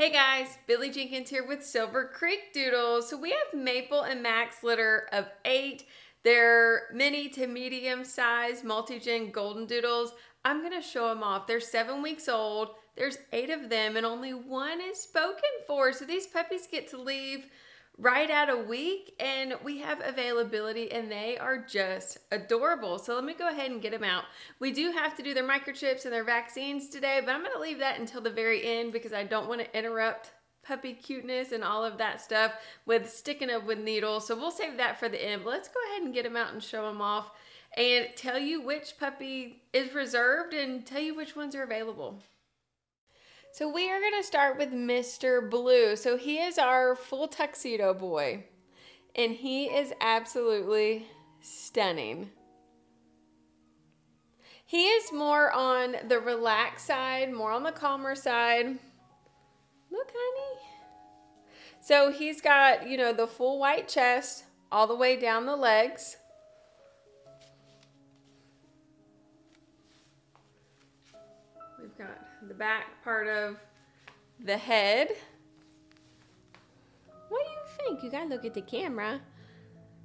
Hey guys, Billy Jenkins here with Silver Creek Doodles. So we have MapleXMac Litter of 8. They're mini to medium size MultiGen Goldendoodles. I'm going to show them off. They're 7 weeks old. There's 8 of them and only 1 is spoken for. So these puppies get to leave right at a week and we have availability and they are just adorable. So let me go ahead and get them out. We do have to do their microchips and their vaccines today, but I'm going to leave that until the very end because I don't want to interrupt puppy cuteness and all of that stuff with sticking them with needles. So we'll save that for the end, but let's go ahead and get them out and show them off and tell you which puppy is reserved and tell you which ones are available. So we are going to start with Mr. Blue. So he is our full tuxedo boy, and he is absolutely stunning. He is more on the relaxed side, more on the calmer side. Look, honey. So he's got, you know, the full white chest all the way down the legs. We've got the back part of the head. What do you think? You gotta look at the camera.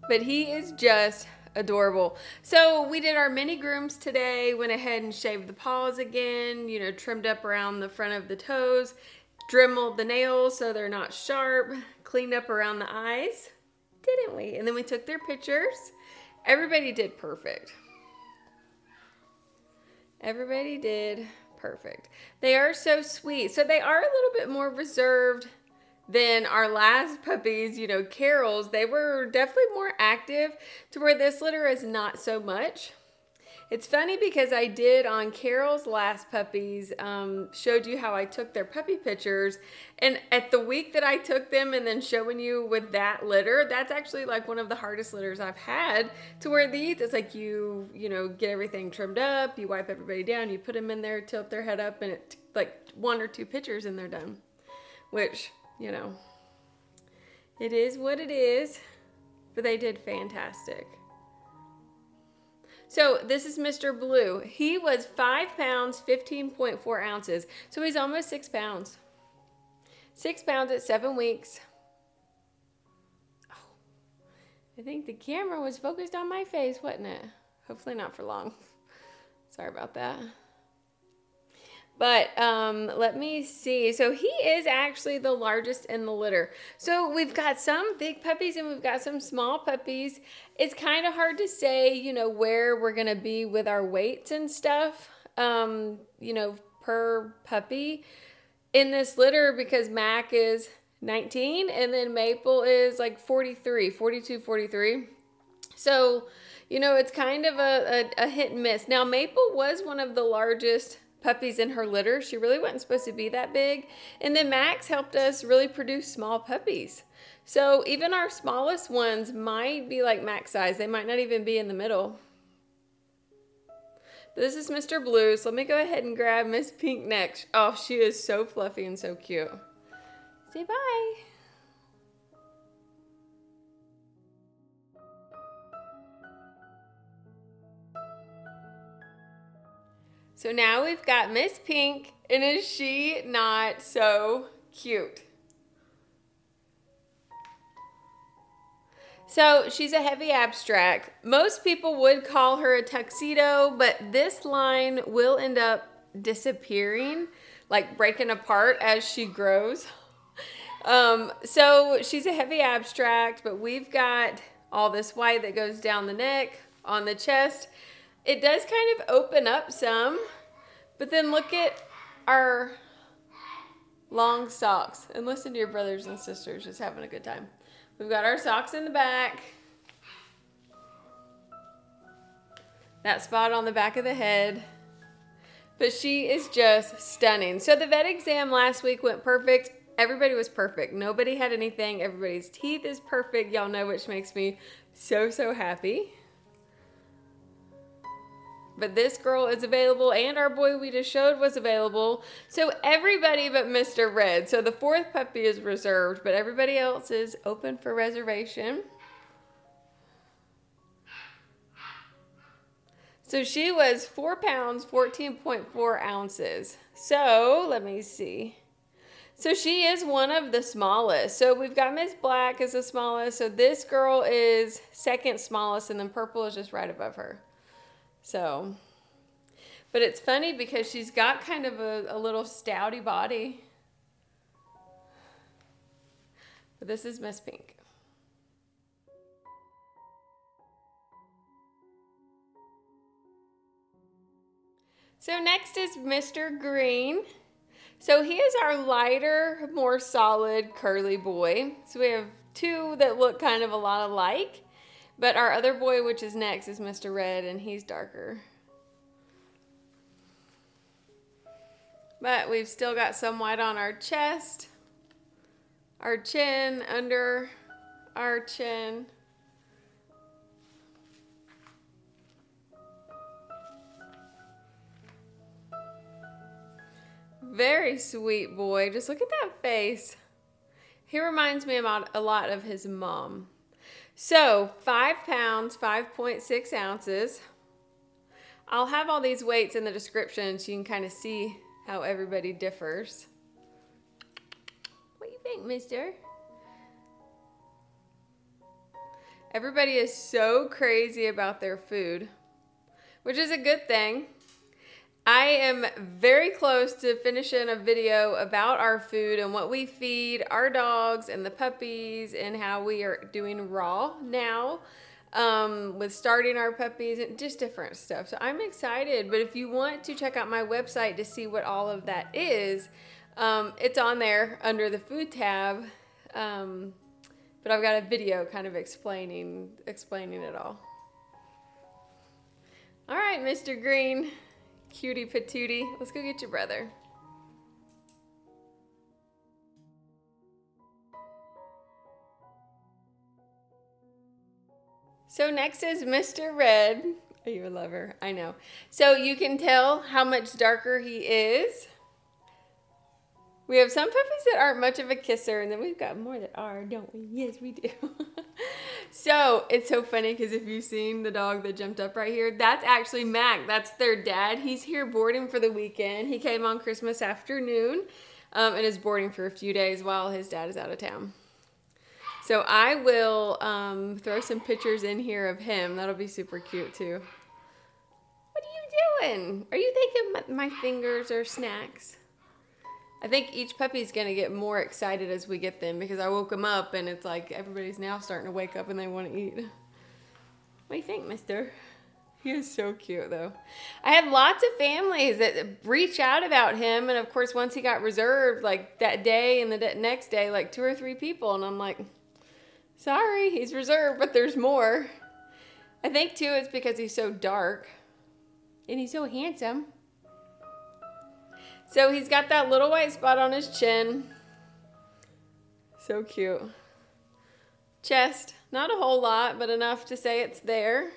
But he is just adorable. So we did our mini grooms today, went ahead and shaved the paws again, you know, trimmed up around the front of the toes, dremeled the nails so they're not sharp, cleaned up around the eyes, didn't we? And then we took their pictures. Everybody did perfect. Everybody did perfect. They are so sweet. So they are a little bit more reserved than our last puppies, you know, Carol's. They were definitely more active to where this litter is not so much. It's funny because I did on Carol's last puppies, showed you how I took their puppy pictures, and at the week that I took them and then showing you with that litter, that's actually like one of the hardest litters I've had, to where these, it's like you know, get everything trimmed up, you wipe everybody down, you put them in there, tilt their head up, and it like 1 or 2 pictures and they're done. Which, you know, it is what it is, but they did fantastic. So this is Mr. Blue. He was 5 pounds, 15.4 ounces. So he's almost 6 pounds. 6 pounds at 7 weeks. Oh, I think the camera was focused on my face, wasn't it? Hopefully not for long. Sorry about that. But let me see. So he is actually the largest in the litter. So we've got some big puppies and we've got some small puppies. It's kind of hard to say, you know, where we're going to be with our weights and stuff, you know, per puppy in this litter, because Mac is 19 and then Maple is like 42, 43. So, you know, it's kind of a hit and miss. Now, Maple was one of the largest puppies in her litter. She really wasn't supposed to be that big. And then Max helped us really produce small puppies. So even our smallest ones might be like Max size. They might not even be in the middle. But this is Mr. Blue. So let me go ahead and grab Miss Pink next. Oh, she is so fluffy and so cute. Say bye. So now we've got Miss Pink, and is she not so cute? So she's a heavy abstract. Most people would call her a tuxedo, but this line will end up disappearing, like breaking apart as she grows. So she's a heavy abstract, but we've got all this white that goes down the neck, on the chest. It does kind of open up some, but then look at our long socks. And listen to your brothers and sisters just having a good time. We've got our socks in the back. That spot on the back of the head. But she is just stunning. So the vet exam last week went perfect. Everybody was perfect. Nobody had anything. Everybody's teeth is perfect. Y'all know, which makes me so, so happy. But this girl is available, and our boy we just showed was available. So everybody but Mr. Red. So the 4th puppy is reserved, but everybody else is open for reservation. So she was 4 pounds, 14.4 ounces. So let me see. So she is one of the smallest. So we've got Miss Black as the smallest. So this girl is second smallest, and then Purple is just right above her. So, but it's funny because she's got kind of a little stouty body. But this is Miss Pink. So next is Mr. Green. So he is our lighter, more solid, curly boy. So we have two that look kind of a lot alike. But our other boy, which is next, is Mr. Red, and he's darker. But we've still got some white on our chest, our chin, under our chin. Very sweet boy. Just look at that face. He reminds me about a lot of his mom. So 5 pounds, 5.6 ounces. I'll have all these weights in the description so you can kind of see how everybody differs. What do you think, mister? Everybody is so crazy about their food, which is a good thing. I am very close to finishing a video about our food and what we feed our dogs and the puppies and how we are doing raw now with starting our puppies and just different stuff. So I'm excited, but if you want to check out my website to see what all of that is, it's on there under the food tab, but I've got a video kind of explaining it all. All right, Mr. Green. Cutie patootie. Let's go get your brother. So next is Mr. Red. Are you a lover? I know. So you can tell how much darker he is. We have some puppies that aren't much of a kisser, and then we've got more that are, don't we? Yes, we do. So it's so funny because if you've seen the dog that jumped up right here, that's actually Mac. That's their dad. He's here boarding for the weekend. He came on Christmas afternoon and is boarding for a few days while his dad is out of town. So I will throw some pictures in here of him. That'll be super cute too. What are you doing? Are you thinking my fingers are snacks? I think each puppy's going to get more excited as we get them because I woke them up and it's like everybody's now starting to wake up and they want to eat. What do you think, mister? He is so cute though. I had lots of families that reached out about him, and of course once he got reserved, like that day and the next day, like 2 or 3 people, and I'm like, sorry, he's reserved, but there's more. I think too it's because he's so dark and he's so handsome. So he's got that little white spot on his chin. So cute. Chest, not a whole lot, but enough to say it's there.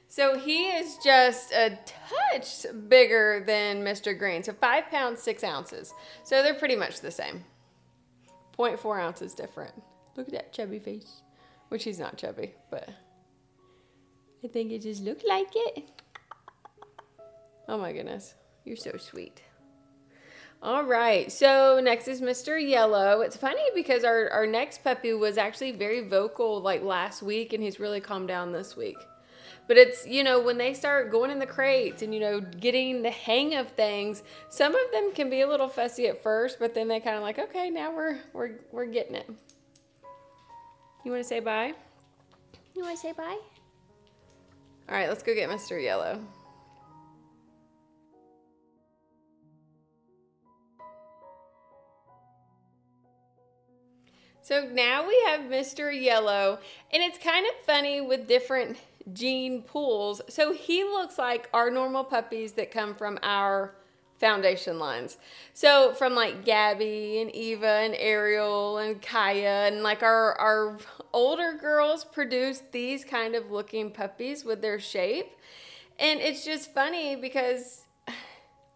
So he is just a touch bigger than Mr. Green. So 5 pounds, 6 ounces. So they're pretty much the same. 0.4 ounces different. Look at that chubby face. Which he's not chubby, but I think it just looked like it. Oh my goodness. You're so sweet. All right. So next is Mr. Yellow. It's funny because our next puppy was actually very vocal like last week, and he's really calmed down this week. But it's, you know, when they start going in the crates and, you know, getting the hang of things, some of them can be a little fussy at first, but then they kind of like, okay, now we're getting it. You want to say bye? You want to say bye? All right, let's go get Mr. Yellow. So now we have Mr. Yellow, and it's kind of funny with different gene pools. So he looks like our normal puppies that come from our foundation lines. So from like Gabby and Eva and Ariel and Kaya, and like our older girls produce these kind of looking puppies with their shape. And it's just funny because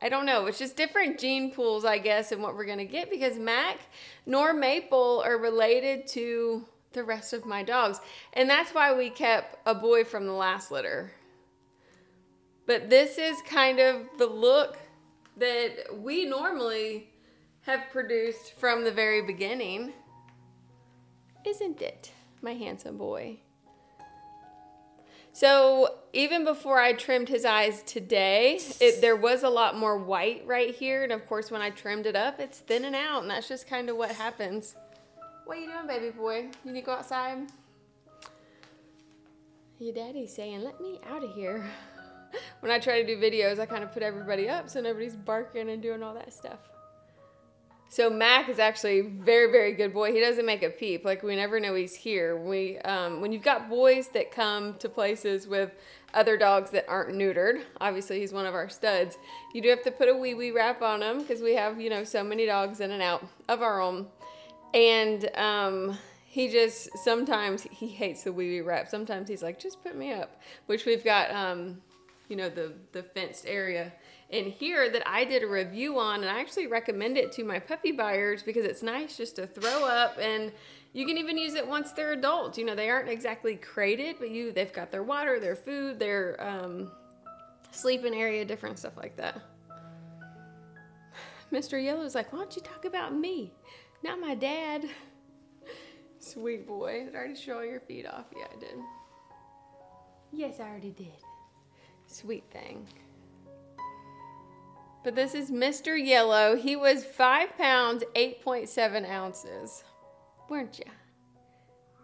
I don't know, it's just different gene pools, I guess, and what we're gonna get, because Mac nor Maple are related to the rest of my dogs. And that's why we kept a boy from the last litter. But this is kind of the look that we normally have produced from the very beginning. Isn't it, my handsome boy? So even before I trimmed his eyes today, there was a lot more white right here. And of course, when I trimmed it up, it's thinning out. And that's just kind of what happens. What are you doing, baby boy? You need to go outside? Your daddy's saying, let me out of here. When I try to do videos, I kind of put everybody up so nobody's barking and doing all that stuff. So Mac is actually a very, very good boy. He doesn't make a peep. Like, we never know he's here. When you've got boys that come to places with other dogs that aren't neutered, obviously he's one of our studs, you do have to put a wee-wee wrap on him because we have, you know, so many dogs in and out of our own. And he just, sometimes he hates the wee-wee wrap. Sometimes he's like, just put me up, which we've got, you know, the fenced area in here that I did a review on, and I actually recommend it to my puppy buyers because it's nice just to throw up, and you can even use it once they're adults. You know, they aren't exactly crated, but they've got their water, their food, their sleeping area, different stuff like that. Mr. Yellow's like, why don't you talk about me, not my dad? Sweet boy. Did I already show all your feet off? Yeah, I did. Yes, I already did. Sweet thing. But this is Mr. Yellow. He was 5 pounds, 8.7 ounces. Weren't you?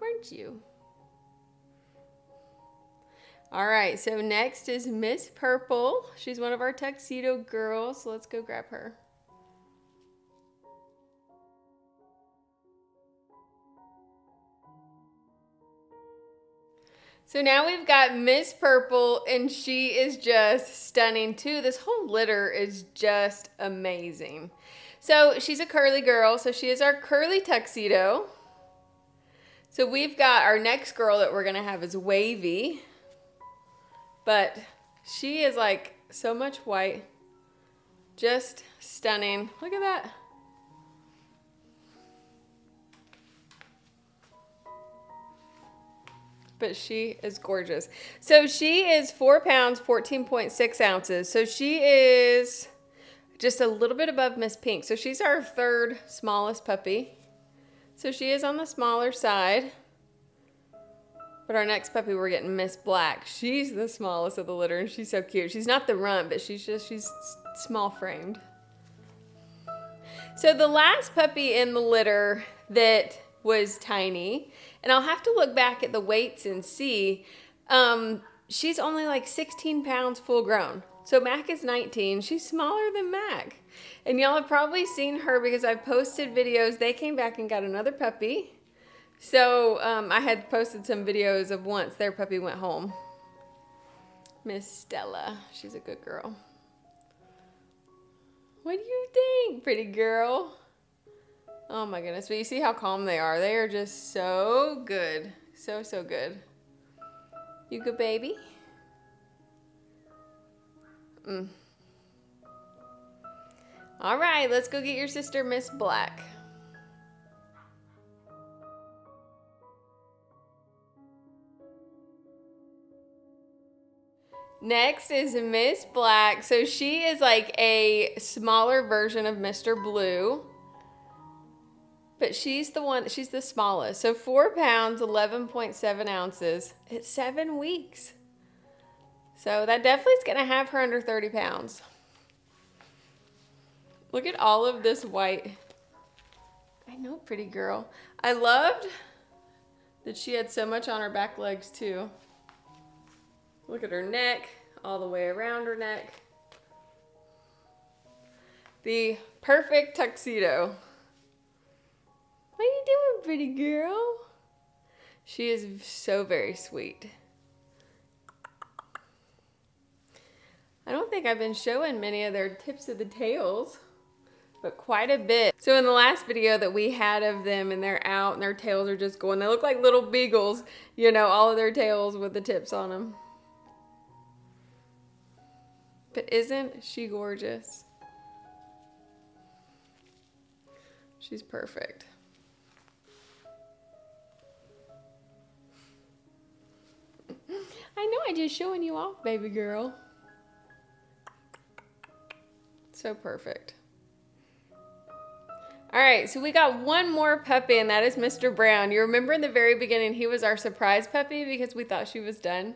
Weren't you? All right, so next is Miss Purple. She's one of our tuxedo girls, so let's go grab her. So now we've got Miss Purple, and she is just stunning too. This whole litter is just amazing. So she's a curly girl, so she is our curly tuxedo. So we've got our next girl that we're gonna have is Wavy, but she is like so much white, just stunning. Look at that. But she is gorgeous. So she is 4 pounds, 14.6 ounces. So she is just a little bit above Miss Pink. So she's our third smallest puppy. So she is on the smaller side. But our next puppy, we're getting Miss Black. She's the smallest of the litter, and she's so cute. She's not the runt, but she's small framed. So the last puppy in the litter that was tiny, and I'll have to look back at the weights and see, she's only like 16 pounds full grown. So Mac is 19. She's smaller than Mac. And y'all have probably seen her because I've posted videos. They came back and got another puppy. So I had posted some videos of once their puppy went home. Miss Stella. She's a good girl. What do you think, pretty girl? Oh my goodness, but you see how calm they are. They are just so good. So, so good. You good, baby? All right, let's go get your sister, Miss Black. Next is Miss Black. So she is like a smaller version of Mr. Blue. But she's the smallest. So 4 pounds, 11.7 ounces. It's 7 weeks. So that definitely is going to have her under 30 pounds. Look at all of this white. I know, pretty girl. I loved that she had so much on her back legs too. Look at her neck, all the way around her neck. The perfect tuxedo. What are you doing, pretty girl? She is so very sweet. I don't think I've been showing many of their tips of the tails, but quite a bit. So in the last video that we had of them, and they're out and their tails are just going, they look like little beagles, you know, all of their tails with the tips on them. But isn't she gorgeous? She's perfect. I know, I'm just showing you off, baby girl. So perfect. All right, so we got one more puppy, and that is Mr. Brown. You remember in the very beginning, he was our surprise puppy because we thought she was done.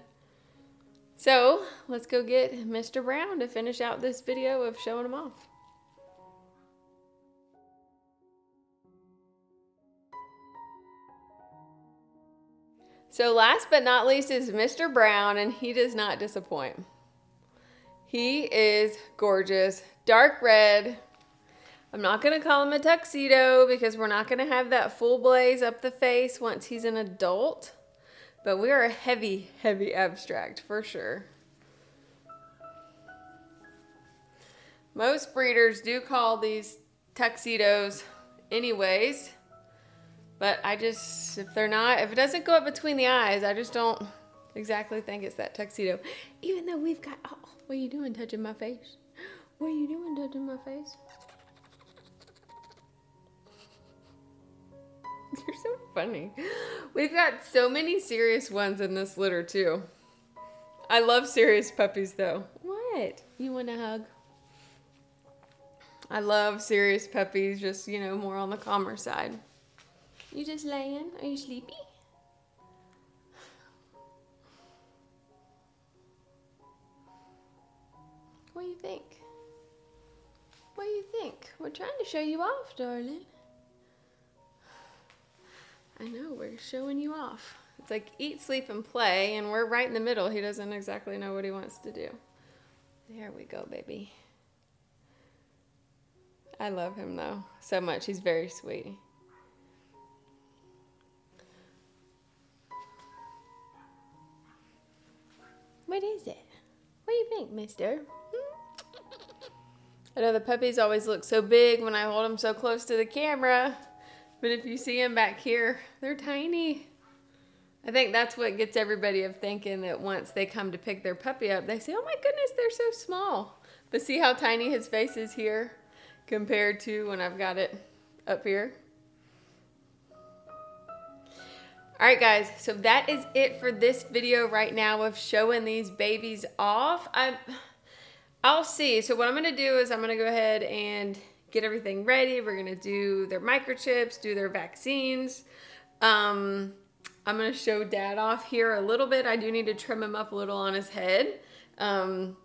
So let's go get Mr. Brown to finish out this video of showing him off. So last but not least is Mr. Brown, and he does not disappoint. He is gorgeous, dark red. I'm not gonna call him a tuxedo because we're not gonna have that full blaze up the face once he's an adult, but we are a heavy, heavy abstract for sure. Most breeders do call these tuxedos anyways, but I just, if it doesn't go up between the eyes, I just don't exactly think it's that tuxedo. Even though we've got, oh, what are you doing touching my face? What are you doing touching my face? You're so funny. We've got so many serious ones in this litter too. I love serious puppies though. What? You want a hug? I love serious puppies, just, you know, more on the calmer side. You just laying? Are you sleepy? What do you think? What do you think? We're trying to show you off, darling. I know, we're showing you off. It's like eat, sleep, and play, and we're right in the middle. He doesn't exactly know what he wants to do. There we go, baby. I love him, though, so much. He's very sweet. What is it? What do you think, mister? I know the puppies always look so big when I hold them so close to the camera. But if you see them back here, they're tiny. I think that's what gets everybody of thinking that once they come to pick their puppy up, they say, oh my goodness, they're so small. But see how tiny his face is here compared to when I've got it up here? All right, guys, so that is it for this video right now of showing these babies off. I'll see. So what I'm going to do is I'm going to go ahead and get everything ready. We're going to do their microchips, do their vaccines. I'm going to show Dad off here a little bit. I do need to trim him up a little on his head. And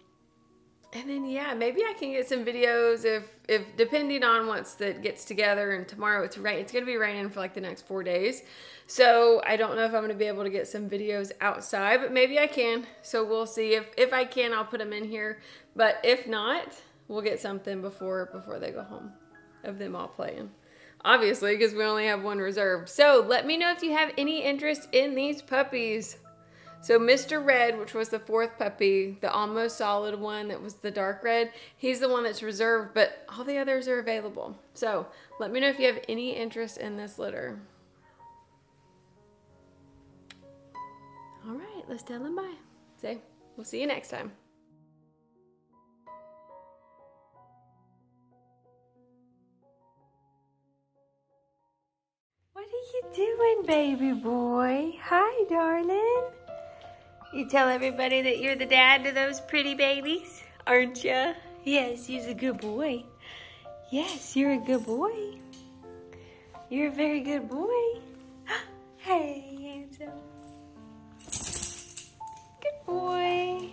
then, yeah, maybe I can get some videos if depending on once that gets together, and tomorrow it's going to be raining for like the next 4 days. So I don't know if I'm going to be able to get some videos outside, but maybe I can. So we'll see. If I can, I'll put them in here. But if not, we'll get something before they go home of them all playing. Obviously, because we only have one reserved. So let me know if you have any interest in these puppies. So Mr. Red, which was the 4th puppy, the almost solid one that was the dark red, he's the one that's reserved, but all the others are available. So let me know if you have any interest in this litter. All right, let's tell them bye. Say, we'll see you next time. What are you doing, baby boy? Hi, darling. You tell everybody that you're the dad to those pretty babies, aren't you? Yes, you're a good boy. Yes, you're a good boy. You're a very good boy. Hey, handsome. Good boy.